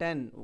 10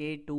K2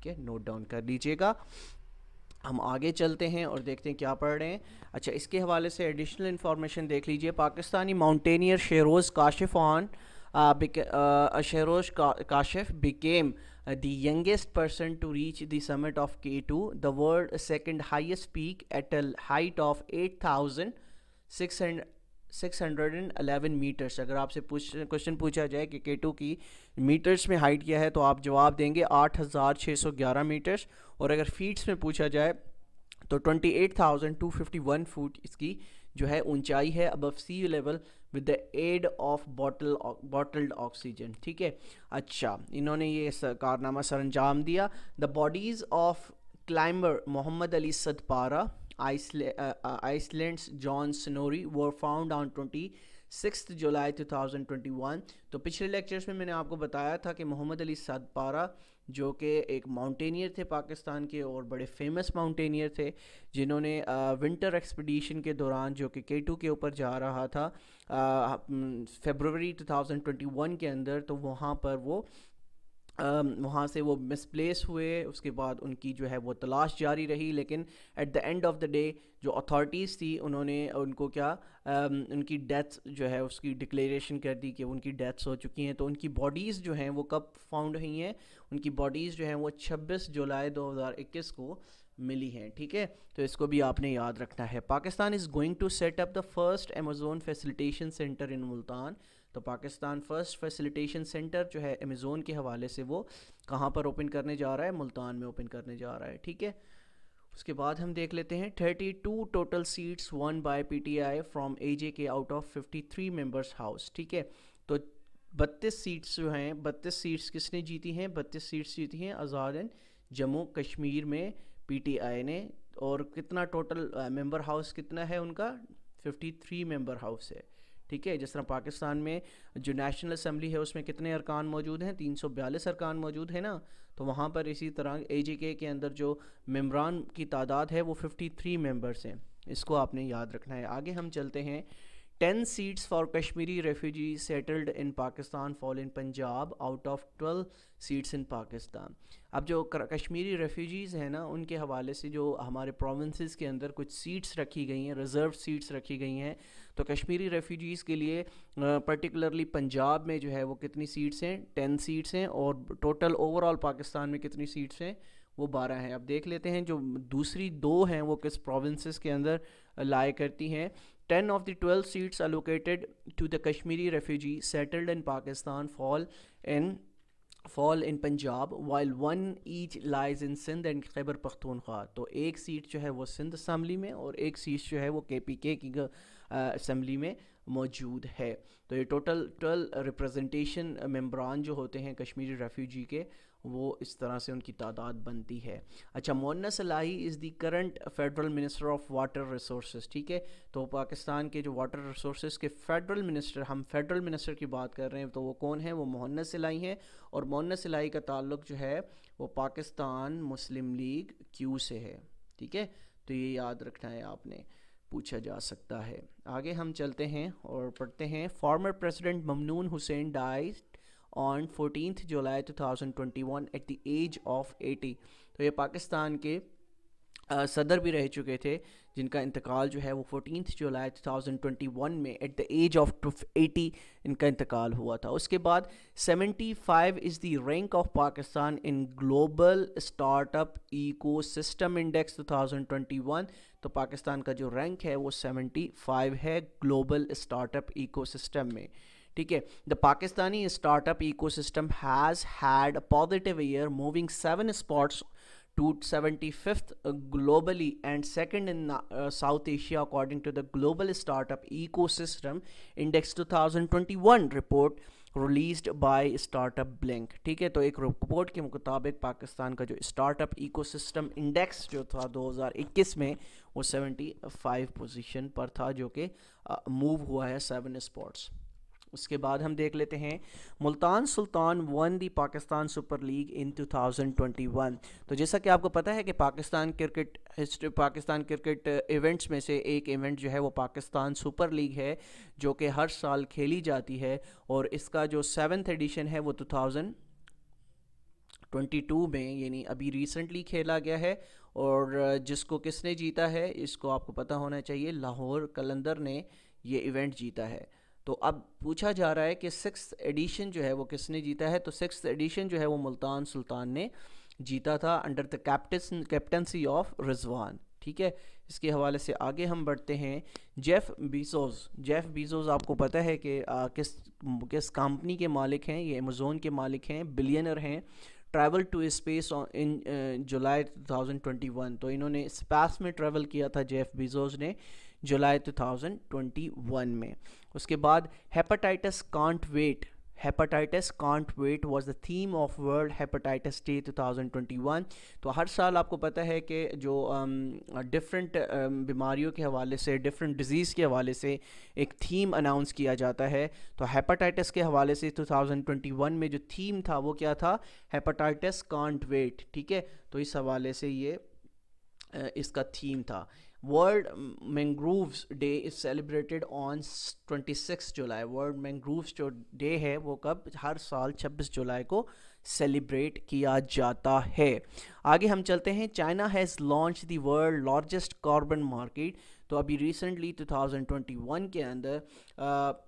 ٹھیک ہے, note down کر لیجیے گا. ہم آگے چلتے ہیں اور دیکھتے ہیں کیا پڑھ رہے ہیں. اچھا, اس کے حوالے سے ایڈیشنل انفارمیشن دیکھ لیجئے. Pakistani mountaineer Shehroze Kashif became the youngest person to reach the summit of K2, the world's second highest peak, at a height of 8,611 metres. اگر آپ سے کوشچن پوچھا جائے کہ K2 کی میٹرس میں ہائٹ کیا ہے تو آپ جواب دیں گے 8,611 میٹرس, اور اگر فیٹس میں پوچھا جائے تو 28,251 فٹ اس کی جو ہے اونچائی ہے above sea level with the aid of bottled oxygen. ٹھیک ہے. اچھا, انہوں نے یہ کارنامہ سر انجام دیا. The bodies of climber Muhammad Ali Sadpara, Iceland's John Snorri were found on 26 July 2021. تو پچھلے لیکچرز میں نے آپ کو بتایا تھا کہ محمد علی صدپارہ جو کہ ایک ماؤنٹینئر تھے پاکستان کے اور بڑے فیمس ماؤنٹینئر تھے, جنہوں نے ونٹر ایکسپیڈیشن کے دوران جو کہ K2 کے اوپر جا رہا تھا فیبروری 2021 کے اندر, تو وہاں پر وہاں سے وہ مسپلیس ہوئے. اس کے بعد ان کی جو ہے وہ تلاش جاری رہی, لیکن at the end of the day جو اتھارٹیز تھی انہوں نے ان کو ان کی ڈیتھ جو ہے اس کی ڈکلیریشن کر دی کہ ان کی ڈیتھس ہو چکی ہیں. تو ان کی باڈیز جو ہیں وہ کب فاؤنڈ ہوئی ہیں؟ ان کی باڈیز جو ہیں وہ 26 جولائی 2021 کو ملی ہیں. ٹھیک ہے, تو اس کو بھی آپ نے یاد رکھنا ہے. Pakistan is going to set up the first Amazon facilitation centre in Multan. تو پاکستان فرسٹ فیسیلیٹیشن سینٹر جو ہے امیزون کے حوالے سے وہ کہاں پر اوپن کرنے جا رہا ہے؟ ملتان میں اوپن کرنے جا رہا ہے. ٹھیک ہے. اس کے بعد ہم دیکھ لیتے ہیں 32 total seats won by P T I from A J K out of 53 members house. ٹھیک ہے, تو 32 سیٹس جو ہیں, 32 سیٹس کس نے جیتی ہیں؟ 32 سیٹس جیتی ہیں آزاد جموں کشمیر میں پی ٹی آئی نے. اور کتنا ٹوٹل ممبر ہاؤس کتنا ہے ان کا؟ 53 ممبر ہاؤس ہے. ٹھیک ہے, جس طرح پاکستان میں جو نیشنل اسمبلی ہے اس میں کتنے ارکان موجود ہیں؟ 342 ارکان موجود ہیں نا. تو وہاں پر اسی طرح اے جے کے اندر جو ممبران کی تعداد ہے وہ 53 ممبرس ہیں. اس کو آپ نے یاد رکھنا ہے. آگے ہم چلتے ہیں. 10 seats for Kashmiri refugees settled in Pakistan fall in Punjab out of 12 seats in Pakistan. اب جو کشمیری ریفیوجیز ہیں نا, ان کے حوالے سے جو ہمارے پروونسز کے اندر کچھ سیٹس رکھی گئی ہیں, ریزرو سیٹس رکھی گئی ہیں. تو کشمیری ریفیوجیز کے لیے پرٹیکولرلی پنجاب میں جو ہے وہ کتنی سیٹس ہیں؟ 10 سیٹس ہیں. اور ٹوٹل اوور آل پاکستان میں کتنی سیٹس ہیں؟ وہ 12 ہیں. اب دیکھ لیتے ہیں جو دوسری 2 ہیں وہ کس پروونسز کے اندر لائے کرتی ہیں. 10 of the 12 seats allocated to the Kashmiri refugees settled in Pakistan fall in Punjab, while one each lies in Sindh and Khyber Pakhtunkhwa. تو ایک سیٹ جو ہے وہ سندھ اسمبلی میں اور ایک سیٹ جو ہے وہ KPK کی اسمبلی میں موجود ہے. تو یہ ٹوٹل 12 ریپرزنٹیشن ممبران جو ہوتے ہیں کشمیری ریفیوجی کے, وہ اس طرح سے ان کی تعداد بنتی ہے. اچھا, Moonis Elahi is the current federal minister of water resources. ٹھیک ہے, تو پاکستان کے جو واٹر ریسورسز کے فیڈرل منسٹر, ہم فیڈرل منسٹر کی بات کر رہے ہیں, تو وہ کون ہیں؟ وہ مونس الہی ہیں. اور مونس الہی کا تعلق جو ہے وہ پاکستان مسلم لیگ کیو سے ہے. ٹھیک ہے, تو یہ یاد رکھنا ہے, آپ نے پوچھا جا سکتا ہے. آگے ہم چلتے ہیں اور پڑھتے ہیں. Farmer president Mamnoon Hussain dies on 14th July 2021 at the age of 80. تو یہ پاکستان کے صدر بھی رہ چکے تھے جن کا انتقال جو ہے وہ 14th جولائی 2021 میں ایٹ دا ایج آف 80 ان کا انتقال ہوا تھا. اس کے بعد 75 is the rank of Pakistan in global startup ecosystem index 2021. تو پاکستان کا جو رینک ہے وہ 75 ہے global startup ecosystem میں. ٹھیک ہے, the Pakistani startup ecosystem has had a positive year, moving 7 spots to 75th globally and second in South Asia according to the Global Startup Ecosystem Index 2021 report released by Startup Blink. ٹھیک ہے, تو ایک report کے مطابق پاکستان کا جو startup ecosystem index جو تھا 2021 میں وہ 75 پوزیشن پر تھا, جو کہ موو ہوا ہے 7 اسپاٹس. اس کے بعد ہم دیکھ لیتے ہیں. ملتان سلطان ون دی پاکستان سپر لیگ ان 2021. تو جیسا کہ آپ کو پتہ ہے کہ پاکستان کرکٹ ایونٹس میں سے ایک ایونٹ جو ہے وہ پاکستان سپر لیگ ہے, جو کہ ہر سال کھیلی جاتی ہے, اور اس کا جو 7th ایڈیشن ہے وہ 22 میں، یعنی ابھی ریسنٹلی کھیلا گیا ہے، اور جس کو کس نے جیتا ہے اس کو آپ کو پتہ ہونا چاہیے، لاہور قلندر نے یہ ایونٹ جیتا ہے۔ تو اب پوچھا جا رہا ہے کہ 6th ایڈیشن جو ہے وہ کس نے جیتا ہے، تو 6th ایڈیشن جو ہے وہ ملتان سلطان نے جیتا تھا انڈر دا کیپٹنسی آف رضوان، ٹھیک ہے۔ اس کے حوالے سے آگے ہم بڑھتے ہیں۔ جیف بیزوز آپ کو پتہ ہے کہ کس کمپنی کے مالک ہیں، یہ امیزون کے مالک ہیں، بلینر ہیں۔ ٹریول ٹو اسپیس ان جولائی 2021، تو انہوں نے اسپیس میں ٹریول کیا تھا جیف بیزوز نے جولائی 2021 میں۔ اس کے بعد hepatitis can't wait was the theme of world hepatitis day 2021۔ تو ہر سال آپ کو پتہ ہے کہ جو ڈفرینٹ بیماریوں کے حوالے سے، ڈفرینٹ ڈیزیز کے حوالے سے ایک تھیم اناؤنس کیا جاتا ہے، تو ہیپاٹائٹس کے حوالے سے 2021 میں جو تھیم تھا وہ کیا تھا، ہیپاٹائٹس کانٹ ویٹ، ٹھیک ہے۔ تو اس حوالے سے یہ اس کا تھیم تھا۔ World mangroves day is celebrated on 26 July. World mangroves جو ڈے ہے وہ کب، ہر سال 26 جولائی کو سیلیبریٹ کیا جاتا ہے۔ آگے ہم چلتے ہیں۔ China has launch the world largest carbon market. تو ابھی ریسنٹلی 2021 کے اندر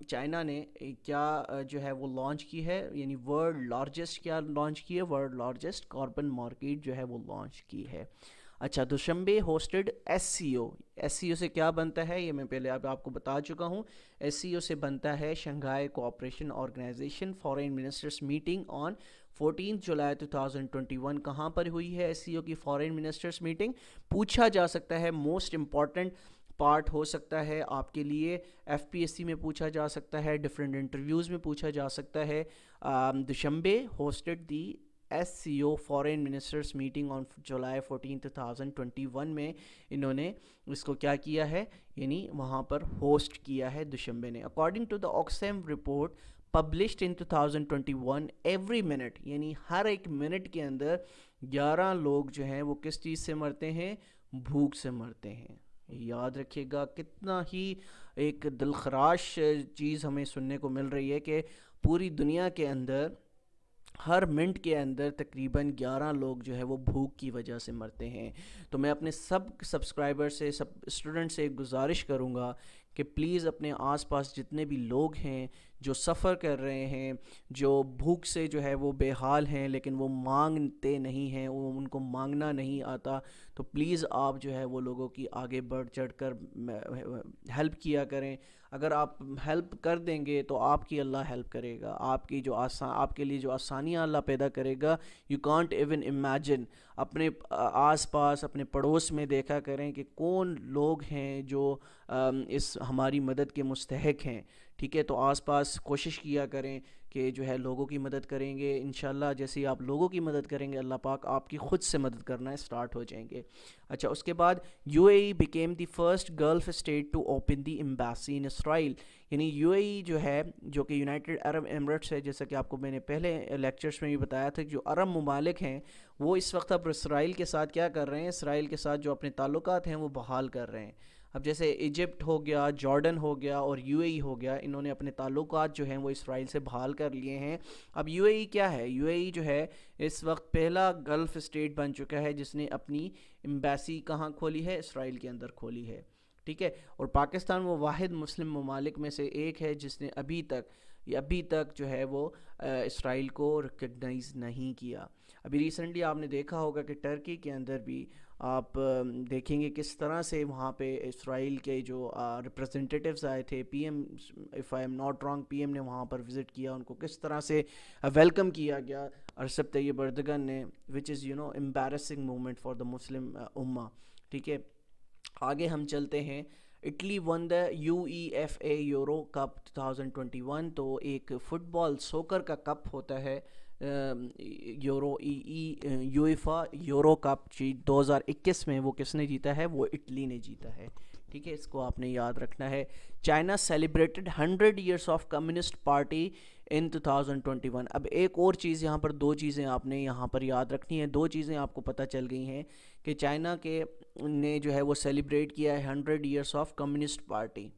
چائنا نے کیا جو ہے وہ لانچ کی ہے، یعنی ورلڈ لارجسٹ کیا لانچ کی ہے، ورلڈ لارجسٹ کاربن مارکیٹ جو ہے وہ لانچ کی ہے۔ اچھا، دوشنبے ہوسٹڈ ایس سی او سے کیا بنتا ہے، یہ میں پہلے اب آپ کو بتا چکا ہوں۔ ایس سی او سے بنتا ہے Shanghai cooperation organisation foreign ministers meeting on 14 July 2021۔ کہاں پر ہوئی ہے ایس سی او کی فارن منسٹرز میٹنگ؟ پوچھا جا سکتا ہے، موسٹ امپورٹنٹ پارٹ ہو سکتا ہے آپ کے لیے، ایف پی ایس سی میں پوچھا جا سکتا ہے، ڈفرینٹ انٹرویوز میں پوچھا جا سکتا ہے۔ Dushanbe hosted the S C O foreign ministers meeting on July 14 2021 میں انہوں نے اس کو کیا کیا ہے، یعنی وہاں پر ہوسٹ کیا ہے دوشنبے نے۔ According to the Oxfam report published in 2021، every minute, یعنی ہر ایک منٹ کے اندر 11 لوگ جو ہیں وہ کس چیز سے مرتے ہیں، بھوک سے مرتے ہیں۔ یاد رکھیے گا، کتنا ہی ایک دلخراش چیز ہمیں سننے کو مل رہی ہے کہ پوری دنیا کے اندر ہر منٹ کے اندر تقریباً 11 لوگ جو ہے وہ بھوک کی وجہ سے مرتے ہیں۔ تو میں اپنے سب سبسکرائبر سے، سب اسٹوڈنٹ سے گزارش کروں گا کہ پلیز اپنے آس پاس جتنے بھی لوگ ہیں جو سفر کر رہے ہیں، جو بھوک سے جو ہے وہ بے حال ہیں لیکن وہ مانگتے نہیں ہیں، وہ ان کو مانگنا نہیں آتا، تو پلیز آپ جو ہے وہ لوگوں کی آگے بڑھ چڑھ کر ہیلپ کیا کریں۔ اگر آپ ہیلپ کر دیں گے تو آپ کی اللہ ہیلپ کرے گا، آپ کی جو آپ کے لیے جو آسانیاں اللہ پیدا کرے گا، یو کانٹ ایون امیجن۔ اپنے آس پاس، اپنے پڑوس میں دیکھا کریں کہ کون لوگ ہیں جو اس ہماری مدد کے مستحق ہیں، ٹھیک ہے۔ تو آس پاس کوشش کیا کریں کہ جو ہے لوگوں کی مدد کریں گے، انشاءاللہ جیسے ہی آپ لوگوں کی مدد کریں گے اللہ پاک آپ کی خود سے مدد کرنا اسٹارٹ ہو جائیں گے۔ اچھا، اس کے بعد U A E became the first gulf state to open the embassy in Israel, یعنی یو اے ای جو ہے، جو کہ یونائٹڈ عرب ایمریٹس ہے، جیسا کہ آپ کو میں نے پہلے لیکچرز میں بھی بتایا تھا، جو عرب ممالک ہیں وہ اس وقت اب اسرائیل کے ساتھ کیا کر رہے ہیں، اسرائیل کے ساتھ جو اپنے تعلقات ہیں وہ بحال کر رہے ہیں۔ اب جیسے ایجپٹ ہو گیا، جارڈن ہو گیا اور یو اے ای ہو گیا، انہوں نے اپنے تعلقات جو ہیں وہ اسرائیل سے بحال کر لیے ہیں۔ اب یو اے ای کیا ہے؟ یو اے ای جو ہے اس وقت پہلا گلف اسٹیٹ بن چکا ہے جس نے اپنی ایمبیسی کہاں کھولی ہے؟ اسرائیل کے اندر کھولی ہے، ٹھیک ہے۔ اور پاکستان وہ واحد مسلم ممالک میں سے ایک ہے جس نے ابھی تک جو ہے وہ اسرائیل کو ریکگنائز نہیں کیا۔ ابھی ریسنٹلی آپ نے دیکھا ہوگا کہ ٹرکی کے اندر بھی آپ دیکھیں گے کس طرح سے وہاں پہ اسرائیل کے جو ریپرزنٹیٹیوز آئے تھے، P M, if I am not wrong, P M نے وہاں پر وزٹ کیا، ان کو کس طرح سے ویلکم کیا گیا ریسپ طیب اردگان نے، which is embarrassing moment for the Muslim امہ، ٹھیک ہے۔ آگے ہم چلتے ہیں۔ Italy won the U E F A Euro cup 2021، تو ایک فٹ بال سوکر کا کپ ہوتا ہے یویفا یورو کپ 2021 میں، وہ کس نے جیتا ہے؟ وہ اٹلی نے جیتا ہے، ٹھیک ہے، اس کو آپ نے یاد رکھنا ہے۔ China celebrated 100 years of communist party in 2021۔ اب ایک اور چیز یہاں پر، دو چیزیں آپ نے یہاں پر یاد رکھنی ہیں، دو چیزیں آپ کو پتہ چل گئی ہیں کہ چائنا کے نے جو ہے وہ سیلیبریٹ کیا ہے 100 ایئرس آف کمیونسٹ پارٹی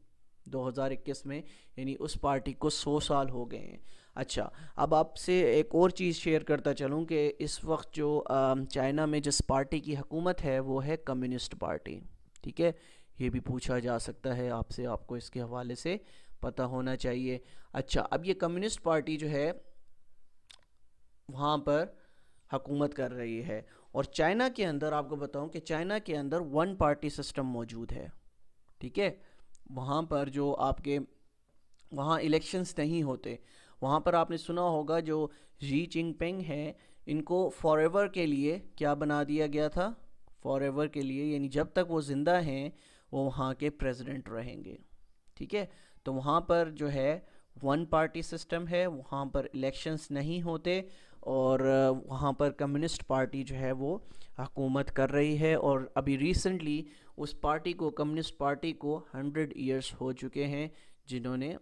2021 میں، یعنی اس پارٹی کو 100 سال ہو گئے ہیں۔ اچھا، اب آپ سے ایک اور چیز شیئر کرتا چلوں کہ اس وقت جو چائنا میں جس پارٹی کی حکومت ہے وہ ہے کمیونسٹ پارٹی، ٹھیک ہے؟ یہ بھی پوچھا جا سکتا ہے آپ سے، آپ کو اس کے حوالے سے پتہ ہونا چاہیے۔ اچھا، اب یہ کمیونسٹ پارٹی جو ہے وہاں پر حکومت کر رہی ہے، اور چائنا کے اندر آپ کو بتاؤں کہ چائنا کے اندر ون پارٹی سسٹم موجود ہے، ٹھیک ہے؟ وہاں پر جو آپ کے وہاں الیکشنز نہیں ہوتے، وہاں پر آپ نے سنا ہوگا جو جی چنگ پنگ ہیں ان کو فار ایور کے لیے کیا بنا دیا گیا تھا؟ فار ایور کے لیے، یعنی جب تک وہ زندہ ہیں وہ وہاں کے پریزیڈنٹ رہیں گے، ٹھیک ہے؟ تو وہاں پر جو ہے ون پارٹی سسٹم ہے، وہاں پر الیکشنز نہیں ہوتے، اور وہاں پر کمیونسٹ پارٹی جو ہے وہ حکومت کر رہی ہے، اور ابھی ریسنٹلی اس پارٹی کو کمیونسٹ پارٹی کو 100 ایئرس ہو چکے ہیں، جنہوں نے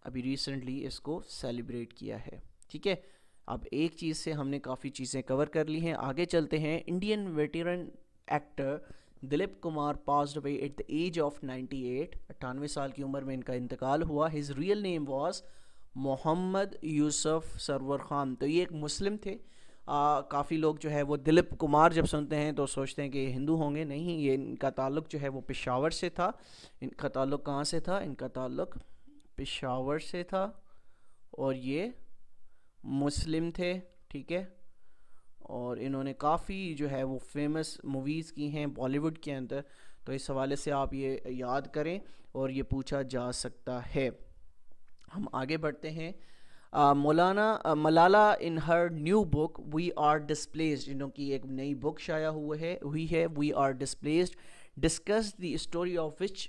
ابھی ریسنٹلی اس کو سیلیبریٹ کیا ہے، ٹھیک ہے؟ اب ایک چیز سے ہم نے کافی چیزیں کور کر لی ہیں، آگے چلتے ہیں۔ Indian veteran actor Dilip Kumar passed away at the age of 98، 98 سال کی عمر میں ان کا انتقال ہوا۔ ہز ریئل نیم واز محمد یوسف سرور خان۔ تو یہ ایک مسلم تھے، کافی لوگ جو ہے وہ دلیپ کمار جب سنتے ہیں تو سوچتے ہیں کہ یہ ہندو ہوں گے، نہیں، یہ ان کا تعلق جو ہے وہ پشاور سے تھا۔ ان کا تعلق کہاں سے تھا؟ ان کا تعلق پشاور سے تھا، اور یہ مسلم تھے، ٹھیک ہے؟ اور انہوں نے کافی جو ہے وہ فیمس موویز کی ہیں بالی ووڈ کے اندر، تو اس حوالے سے آپ یہ یاد کریں اور یہ پوچھا جا سکتا ہے۔ ہم آگے بڑھتے ہیں۔ مولانا Malala in her new book we are displaced, انہوں کی ایک نئی بک شائع ہوئی ہے we are displaced, discuss the story of which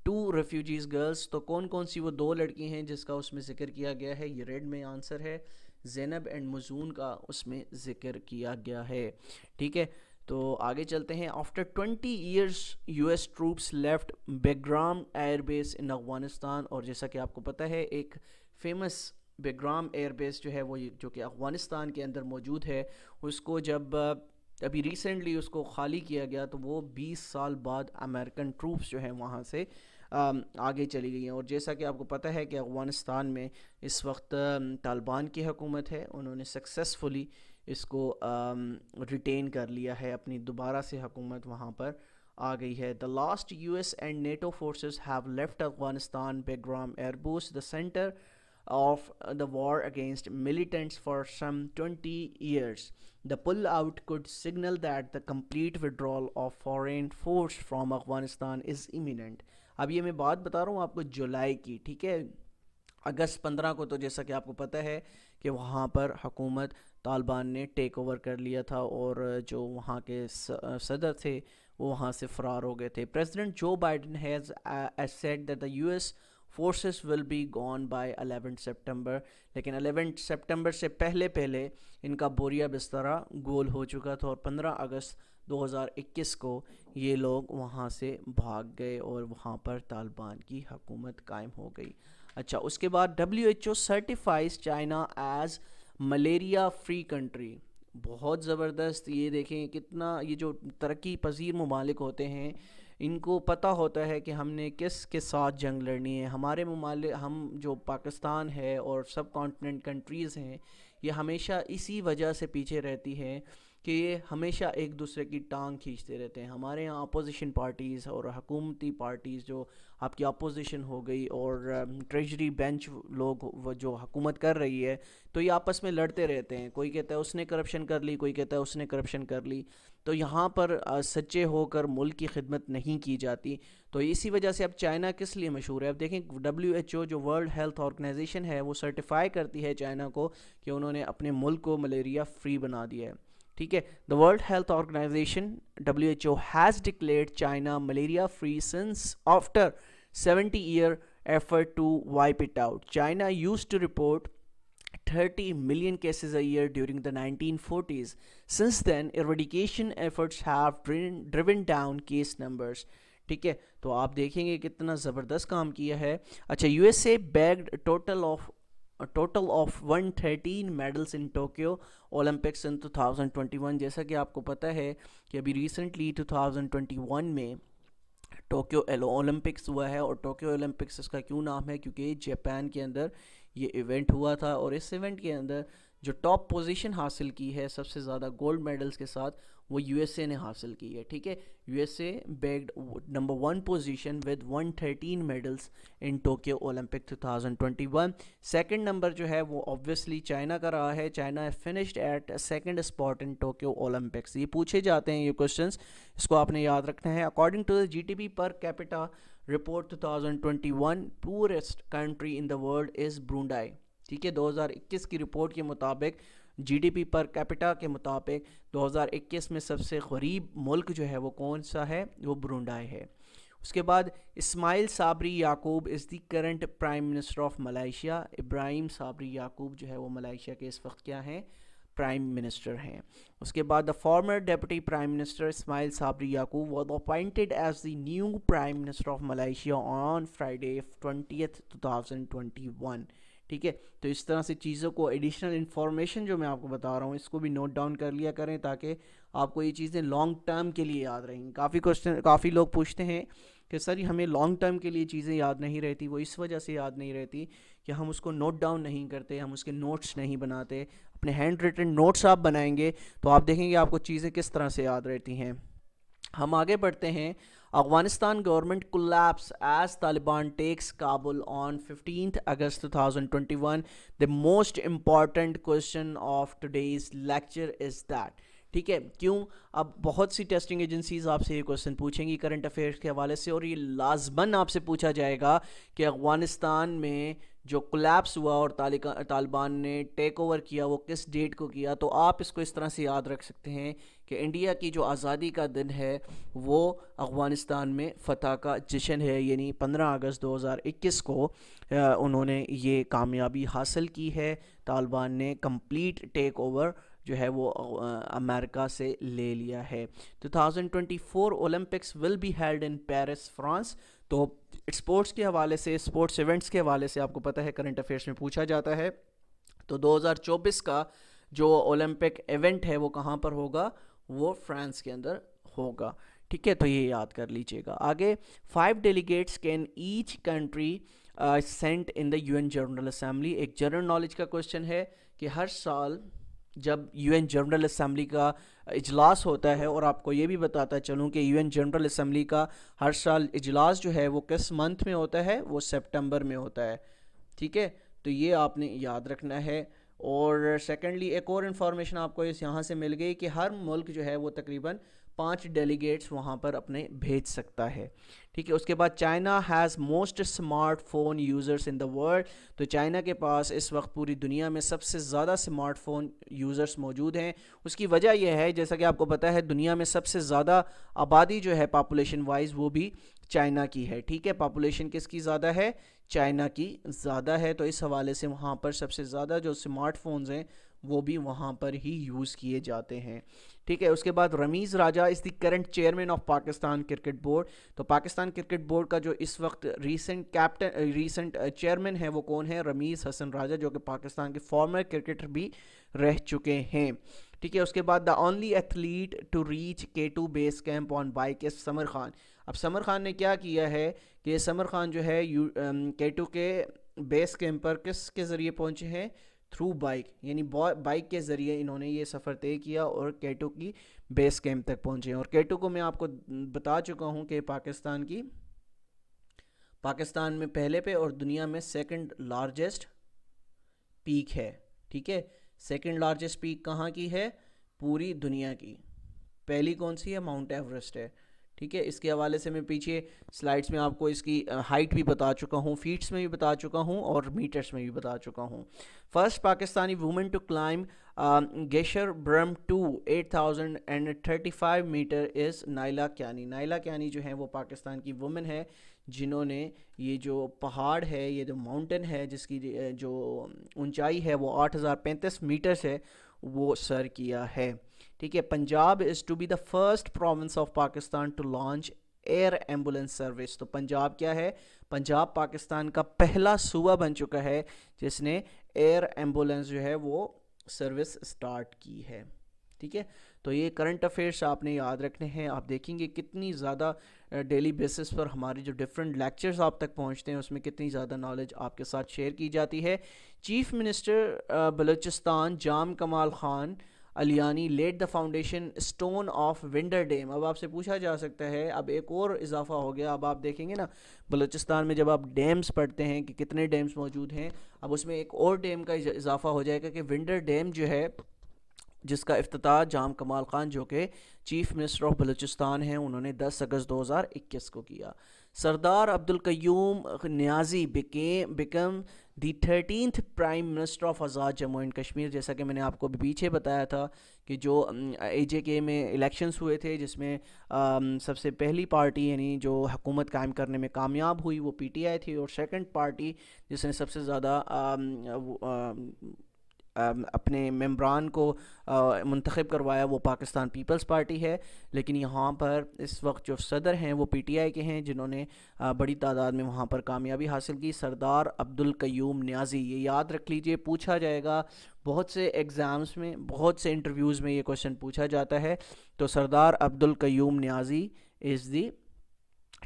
two refugees girls. تو کون کون سی وہ دو لڑکی ہیں جس کا اس میں ذکر کیا گیا ہے؟ یہ ریڈ میں آنسر ہے، زینب اینڈ مزون کا اس میں ذکر کیا گیا ہے، ٹھیک ہے؟ تو آگے چلتے ہیں۔ After 20 years U S troops left Bagram air base in Afghanistan, اور جیسا کہ آپ کو پتہ ہے ایک فیمس بیگرام ایئر بیس جو ہے وہ جو کہ افغانستان کے اندر موجود ہے، اس کو جب ابھی ریسنٹلی اس کو خالی کیا گیا تو وہ 20 سال بعد امریکن ٹروپس جو ہیں وہاں سے آگے چلی گئی ہیں، اور جیسا کہ آپ کو پتہ ہے کہ افغانستان میں اس وقت طالبان کی حکومت ہے، انہوں نے سکسیسفلی اس کو ریٹین کر لیا ہے، اپنی دوبارہ سے حکومت وہاں پر آ گئی ہے۔ The last US and NATO forces have left Afghanistan Bagram Airbus, the center of the war against militants for some 20 years. The pull-out could signal that the complete withdrawal of foreign force from Afghanistan is imminent. اب یہ میں بات بتا رہا ہوں آپ کو جولائی کی، ٹھیک ہے؟ اگست 15 کو تو جیسا کہ آپ کو پتہ ہے کہ وہاں پر حکومت طالبان نے ٹیک اوور کر لیا تھا، اور جو وہاں کے صدر تھے وہ وہاں سے فرار ہو گئے تھے۔ President Joe Biden has said that the U S forces will be gone by 11 September, لیکن 11 سپٹمبر سے پہلے ان کا بوریا بسترا گول ہو چکا تھا، اور 15 اگست 2021 کو یہ لوگ وہاں سے بھاگ گئے اور وہاں پر طالبان کی حکومت قائم ہو گئی۔ اچھا، اس کے بعد WHO certifies China as malaria free country. بہت زبردست، یہ دیکھیں کتنا، یہ جو ترقی پذیر ممالک ہوتے ہیں ان کو پتہ ہوتا ہے کہ ہم نے کس کے ساتھ جنگ لڑنی ہے۔ ہمارے ممالک، ہم جو پاکستان ہے اور سب کانٹیننٹ کنٹریز ہیں، یہ ہمیشہ اسی وجہ سے پیچھے رہتی ہیں کہ یہ ہمیشہ ایک دوسرے کی ٹانگ کھینچتے رہتے ہیں۔ ہمارے یہاں اپوزیشن پارٹیز اور حکومتی پارٹیز جو آپ کی اپوزیشن ہو گئی اور ٹریجری بینچ لوگ جو حکومت کر رہی ہے، تو یہ آپس میں لڑتے رہتے ہیں، کوئی کہتا ہے اس نے کرپشن کر لی، کوئی کہتا ہے اس نے کرپشن کر لی، تو یہاں پر سچے ہو کر ملک کی خدمت نہیں کی جاتی۔ تو اسی وجہ سے اب چائنا کس لیے مشہور ہے؟ اب دیکھیں WHO جو ورلڈ ہیلتھ آرگنائزیشن ہے وہ سرٹیفائی کرتی ہے چائنا کو کہ انہوں نے اپنے ملک کو ملیریا فری بنا دیا ہے، ٹھیک ہے؟ The World Health Organization WHO has declared China malaria free since after 70-year effort to wipe it out. China used to report 30 million cases a year during the 1940s. Since then, eradication efforts have driven down case numbers. ٹھیک ہے، تو آپ دیکھیں گے کتنا زبردست کام کیا ہے۔ اچھا، USA bagged a total of 113 medals in Tokyo Olympics in 2021۔ جیسا کہ آپ کو پتہ ہے کہ ابھی ریسنٹلی 2021 میں ٹوکیو اولمپکس ہوا ہے، اور ٹوکیو اولمپکس اس کا کیوں نام ہے؟ کیونکہ جاپان کے اندر یہ ایونٹ ہوا تھا، اور اس ایونٹ کے اندر جو ٹاپ پوزیشن حاصل کی ہے سب سے زیادہ گولڈ میڈلز کے ساتھ، وہ یو ایس اے نے حاصل کی ہے. ٹھیک ہے، U S A bagged number 1 position with 113 medals in Tokyo Olympic 2021. Second number جو ہے وہ آبویسلی چائنا کا رہا ہے. China finished at second spot in Tokyo Olympics. یہ پوچھے جاتے ہیں یہ کوشچنس، اس کو آپ نے یاد رکھنا ہے. According to G D P per capita report 2021، poorest country in the world is Burundi. ٹھیک ہے، 2021 کی رپورٹ کے مطابق G D P per capita کے مطابق 2021 میں سب سے غریب ملک جو ہے وہ کون سا ہے؟ وہ برونڈائی ہے. اس کے بعد Ismail Sabri Yaakob is the current prime minister of Malaysia. Ibrahim Sabri Yaakob جو ہے وہ ملائیشیا کے اس وقت کیا ہیں؟ پرائم منسٹر ہیں. اس کے بعد the former deputy prime minister Ismail Sabri Yaakob was appointed as the new prime minister of Malaysia on Friday 20th 2021. ٹھیک ہے، تو اس طرح سے چیزوں کو ایڈیشنل انفارمیشن جو میں آپ کو بتا رہا ہوں اس کو بھی نوٹ ڈاؤن کر لیا کریں تاکہ آپ کو یہ چیزیں لانگ ٹرم کے لیے یاد رہیں. کافی لوگ پوچھتے ہیں کہ سر یہ ہمیں لانگ ٹرم کے لیے چیزیں یاد نہیں رہتی. وہ اس وجہ سے یاد نہیں رہتی کہ ہم اس کو نوٹ ڈاؤن نہیں کرتے، ہم اس کے نوٹس نہیں بناتے. اپنے ہینڈ ریٹن نوٹس آپ بنائیں گے تو آپ دیکھیں گے آپ کو چیزیں کس طرح سے یاد رہتی ہیں. ہم آگے بڑھتے ہیں. Afghanistan government collapse as Taliban takes Kabul on 15th August 2021. The most important question of today's lecture is that. ٹھیک ہے، کیوں؟ اب بہت سی ٹیسٹنگ ایجنسیز آپ سے یہ کوشچن پوچھیں گی کرنٹ افیئرس کے حوالے سے، اور یہ لازماً آپ سے پوچھا جائے گا کہ افغانستان میں جو کولیپس ہوا اور طالبان نے ٹیک اوور کیا وہ کس ڈیٹ کو کیا. تو آپ اس کو اس طرح سے یاد رکھ سکتے ہیں کہ انڈیا کی جو آزادی کا دن ہے وہ افغانستان میں فتح کا جشن ہے، یعنی 15 اگست 2021 کو انہوں نے یہ کامیابی حاصل کی ہے. طالبان نے کمپلیٹ ٹیک اوور جو ہے وہ امریکہ سے لے لیا ہے. 2024 Olympics will be held in Paris France. تو اسپورٹس کے حوالے سے، اسپورٹس ایونٹس کے حوالے سے آپ کو پتہ ہے کرنٹ افیئرس میں پوچھا جاتا ہے. تو 2024 کا جو اولمپک ایونٹ ہے وہ کہاں پر ہوگا؟ وہ فرانس کے اندر ہوگا. ٹھیک ہے، تو یہ یاد کر لیجئے گا. آگے 5 delegates can each country sent in the UN general assembly. ایک جنرل نالج کا کوشچن ہے کہ ہر سال جب UN جنرل اسمبلی کا اجلاس ہوتا ہے، اور آپ کو یہ بھی بتاتا چلوں کہ UN جنرل اسمبلی کا ہر سال اجلاس جو ہے وہ کس منتھ میں ہوتا ہے؟ وہ سپٹمبر میں ہوتا ہے. ٹھیک ہے، تو یہ آپ نے یاد رکھنا ہے. اور سیکنڈلی ایک اور انفارمیشن آپ کو اس یہاں سے مل گئی کہ ہر ملک جو ہے وہ تقریباً 5 ڈیلیگیٹس وہاں پر اپنے بھیج سکتا ہے. ٹھیک ہے، اس کے بعد China has most smart phone users in the world. تو چائنا کے پاس اس وقت پوری دنیا میں سب سے زیادہ اسمارٹ فون یوزرس موجود ہیں. اس کی وجہ یہ ہے، جیسا کہ آپ کو پتہ ہے، دنیا میں سب سے زیادہ آبادی جو ہے پاپولیشن وائز وہ بھی چائنا کی ہے. ٹھیک ہے، پاپولیشن کس کی زیادہ ہے؟ چائنا کی زیادہ ہے. تو اس حوالے سے وہاں پر سب سے زیادہ جو اسمارٹ فونز ہیں وہ بھی وہاں پر ہی یوز کیے جاتے ہیں. ٹھیک ہے، اس کے بعد Ramiz Raja is the current chairman of Pakistan cricket board. تو پاکستان کرکٹ بورڈ کا جو اس وقت ریسنٹ چیئرمین ہے وہ کون ہے؟ رمیز حسن راجہ، جو کہ پاکستان کے فارمر کرکٹر بھی رہ چکے ہیں. ٹھیک ہے، اس کے بعد the only athlete to reach K2 base camp on bike is Samar Khan. اب سمر خان نے کیا کیا ہے کہ سمر خان جو ہے K2 کے بیس کیمپ پر کس کے ذریعے پہنچے ہیں؟ تھرو بائک، یعنی بائک کے ذریعے انہوں نے یہ سفر طے کیا اور K2 کی بیس کیمپ تک پہنچے ہیں. اور K2 کو میں آپ کو بتا چکا ہوں کہ پاکستان میں پہلے پہ اور دنیا میں سیکنڈ لارجسٹ پیک ہے. ٹھیک ہے، سیکنڈ لارجسٹ پیک کہاں کی ہے؟ پوری دنیا کی. پہلی کون سی ہے؟ ماؤنٹ ایوریسٹ ہے. ٹھیک ہے، اس کے حوالے سے میں پیچھے سلائڈز میں آپ کو اس کی ہائٹ بھی بتا چکا ہوں، فیٹس میں بھی بتا چکا ہوں اور میٹرز میں بھی بتا چکا ہوں. First Pakistani woman to climb Gasherbrum 2 8035 metre is Naila Kiani. Naila Kiani جو ہیں وہ پاکستان کی وومن ہے جنہوں نے یہ جو پہاڑ ہے، یہ جو ماؤنٹن ہے جس کی جو اونچائی ہے وہ 8035 میٹرز ہے، وہ سر کیا ہے. ٹھیک ہے، Punjab is to be the first province of Pakistan to launch air ambulance service. تو پنجاب کیا ہے؟ پنجاب پاکستان کا پہلا صوبہ بن چکا ہے جس نے ایئر ایمبولینس جو ہے وہ سروس سٹارٹ کی ہے. ٹھیک ہے، تو یہ کرنٹ افیئرس آپ نے یاد رکھنے ہیں. آپ دیکھیں گے کتنی زیادہ ڈیلی بیسس پر ہماری جو ڈفرینٹ لیکچرز آپ تک پہنچتے ہیں اس میں کتنی زیادہ نالج آپ کے ساتھ شیئر کی جاتی ہے. Chief minister Balochistan Jam Kamal Khan Aliani laid the foundation stone of Winder dam. اب آپ سے پوچھا جا سکتا ہے، اب ایک اور اضافہ ہو گیا. اب آپ دیکھیں گے نا بلوچستان میں جب آپ ڈیمز پڑھتے ہیں کہ کتنے ڈیمز موجود ہیں، اب اس میں ایک اور ڈیم کا اضافہ ہو جائے گا کہ ونڈر ڈیم جو ہے جس کا افتتاح جام کمال خان جو کہ چیف منسٹر آف بلوچستان ہیں انہوں نے 10 اگست 2021 کو کیا. Sardar Abdul Qayyum Niazi became the 13th prime minister of Azad Jammu and Kashmir. جیسا کہ میں نے آپ کو پیچھے بتایا تھا کہ جو اے جے کے میں الیکشنز ہوئے تھے جس میں سب سے پہلی پارٹی یعنی جو حکومت قائم کرنے میں کامیاب ہوئی وہ پی ٹی آئی تھی، اور سیکنڈ پارٹی جس نے سب سے زیادہ اپنے ممبران کو منتخب کروایا وہ پاکستان پیپلز پارٹی ہے. لیکن یہاں پر اس وقت جو صدر ہیں وہ پی ٹی آئی کے ہیں جنہوں نے بڑی تعداد میں وہاں پر کامیابی حاصل کی. سردار عبدالقیوم نیازی، یہ یاد رکھ لیجئے، پوچھا جائے گا بہت سے ایگزامز میں، بہت سے انٹرویوز میں یہ کوشچن پوچھا جاتا ہے. تو Sardar Abdul Qayyum Niazi is the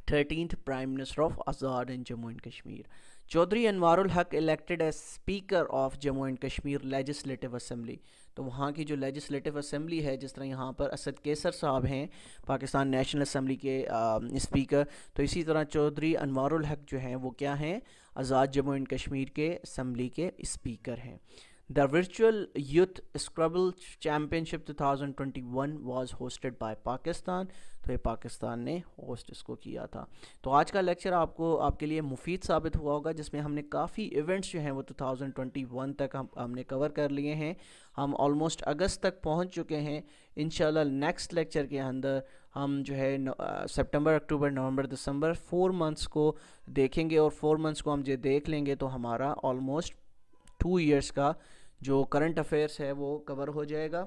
13th prime minister of Azad and Jammu and Kashmir. Chaudhry Anwar ul Haq elected as speaker of Jammu and Kashmir legislative assembly. تو وہاں کی جو لیجسلیٹو اسمبلی ہے، جس طرح یہاں پر اسد کیسر صاحب ہیں پاکستان نیشنل اسمبلی کے اسپیکر، تو اسی طرح چودھری انوار الحق جو ہیں وہ کیا ہیں، آزاد جموں اینڈ کشمیر کے اسمبلی کے اسپیکر ہیں. The Virtual Youth Scrabble Championship 2021 was hosted by Pakistan. تو یہ پاکستان نے ہوسٹ اس کو کیا تھا. تو آج کا لیکچر آپ کے لیے مفید ثابت ہوا ہوگا، جس میں ہم نے کافی ایونٹس جو ہیں وہ 2021 تک ہم نے کور کر لیے ہیں. ہم آلموسٹ اگست تک پہنچ چکے ہیں. انشاءاللہ نیکسٹ لیکچر کے اندر ہم جو ہے سپٹمبر، اکتوبر، نومبر، دسمبر 4 منتھس کو دیکھیں گے، اور 4 منتھس کو ہم جو دیکھ لیں گے تو ہمارا آلموسٹ 2 ایئرس کا جو کرنٹ افیئرس ہے وہ کور ہو جائے گا.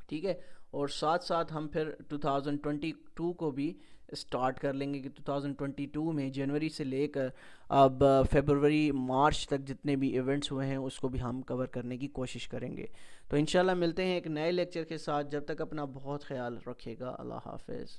ٹھیک ہے، اور ساتھ ساتھ ہم پھر 2022 کو بھی اسٹارٹ کر لیں گے کہ 2022 میں جنوری سے لے کر اب فیبروری مارچ تک جتنے بھی ایونٹس ہوئے ہیں اس کو بھی ہم کور کرنے کی کوشش کریں گے. تو انشاءاللہ ملتے ہیں ایک نئے لیکچر کے ساتھ. جب تک اپنا بہت خیال رکھیے گا. اللہ حافظ.